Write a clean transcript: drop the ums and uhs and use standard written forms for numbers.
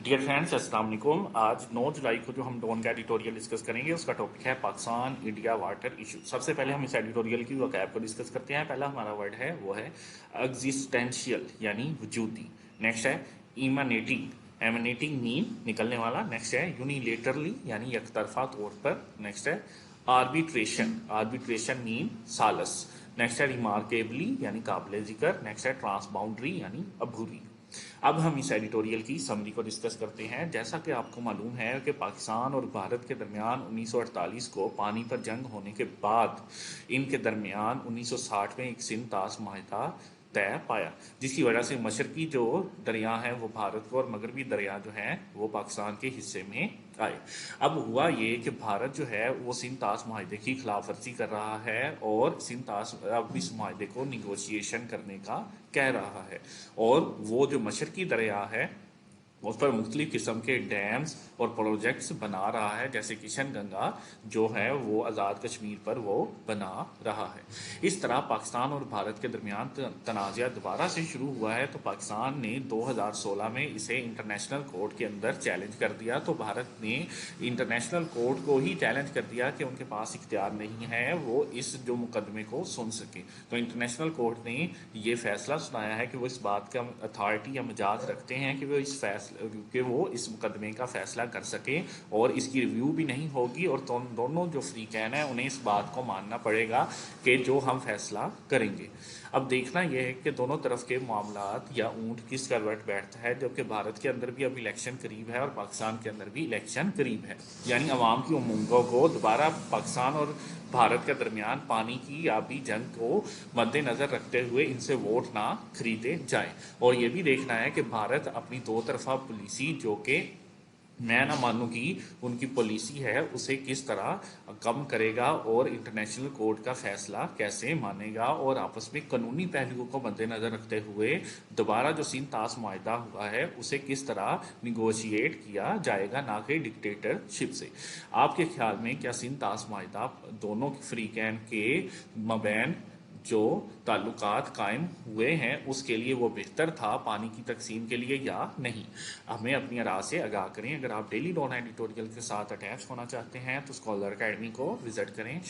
Dear friends अस्सलाम वालेकुम। आज 9 जुलाई को जो हम डॉन का एडिटोरियल डिस्कस करेंगे उसका टॉपिक है पाकिस्तान इंडिया वाटर इशू। सबसे पहले हम इस एडिटोरियल की वक़ैब को डिस्कस करते हैं। पहला हमारा वर्ड है वो है एग्जिस्टेंशियल यानी वजूदी। नेक्स्ट है इमानेटिंग, एमिनेटिंग मीन निकलने वाला। नेक्स्ट है यूनिलेटरली यानी एकतरफा तौर पर। नेक्स्ट है आर्बिट्रेशन, आर्बिट्रेशन मीन सालस। नेक्स्ट है रिमार्केबली यानी काबिल जिक्र। नेक्स्ट है ट्रांसबाउंड्री यानी अबूरी। अब हम इस एडिटोरियल की समरी को डिस्कस करते हैं। जैसा कि आपको मालूम है कि पाकिस्तान और भारत के दरमियान 1948 को पानीपत जंग होने के बाद इनके दरमियान 1960 में एक सिंध ताश माहिदा तय पाया, जिसकी वजह से मशरकी जो दरिया हैं वो भारत को और मगरबी दरिया जो हैं वो पाकिस्तान के हिस्से में आए। अब हुआ ये कि भारत जो है वो सिंध ताश माहिदे की खिलाफ वर्जी कर रहा है और सिंध ताश अब इस माहिदे को निगोशिएशन करने का कह रहा है, और वो जो मशरकी दरिया है उस पर मुख्तलिफ किस्म के डैम्स और प्रोजेक्ट्स बना रहा है, जैसे किशन गंगा जो है वो आज़ाद कश्मीर पर वो बना रहा है। इस तरह पाकिस्तान और भारत के दरमियान तनाज़ा दोबारा से शुरू हुआ है। तो पाकिस्तान ने 2016 में इसे इंटरनेशनल कोर्ट के अंदर चैलेंज कर दिया। तो भारत ने इंटरनेशनल कोर्ट को ही चैलेंज कर दिया कि उनके पास इख्तियार नहीं है वो इस जो मुकदमे को सुन सके। तो इंटरनेशनल कोर्ट ने ये फैसला सुनाया है कि वो इस बात का अथॉरिटी या मजाज रखते हैं कि वो इस मुकदमे का फैसला कर सके, और इसकी रिव्यू भी नहीं होगी, और दोनों जो फ्रीकैन हैं उन्हें इस बात को मानना पड़ेगा कि जो हम फैसला करेंगे। अब देखना यह है कि दोनों तरफ के मामलात या ऊंट किस करवट बैठता है, जबकि भारत के अंदर भी अब इलेक्शन करीब है और पाकिस्तान के अंदर भी इलेक्शन करीब है। यानी अवाम की उम्मीदों को दोबारा पाकिस्तान और भारत के दरमियान पानी की आबी जंग को मद्देनजर रखते हुए इनसे वोट ना खरीदे जाए। और ये भी देखना है कि भारत अपनी दो तरफा पॉलिसी जो कि मैं ना मानूं कि उनकी पॉलिसी है उसे किस तरह कम करेगा और इंटरनेशनल कोर्ट का फैसला कैसे मानेगा, और आपस में कानूनी पहलुओं को मद्देनजर रखते हुए दोबारा जो सिंध ताश माहिदा हुआ है उसे किस तरह निगोशिएट किया जाएगा, ना कि डिक्टेटरशिप से। आपके ख्याल में क्या सिंध ताश माहिदा दोनों फ्रीकैन के मबैन जो ताल्लुकात कायम हुए हैं उसके लिए वो बेहतर था पानी की तकसीम के लिए या नहीं? हमें अपनी राय से आगाह करें। अगर आप डेली डॉन एडिटोरियल के साथ अटैच होना चाहते हैं तो स्कॉलर अकेडमी को विजिट करें।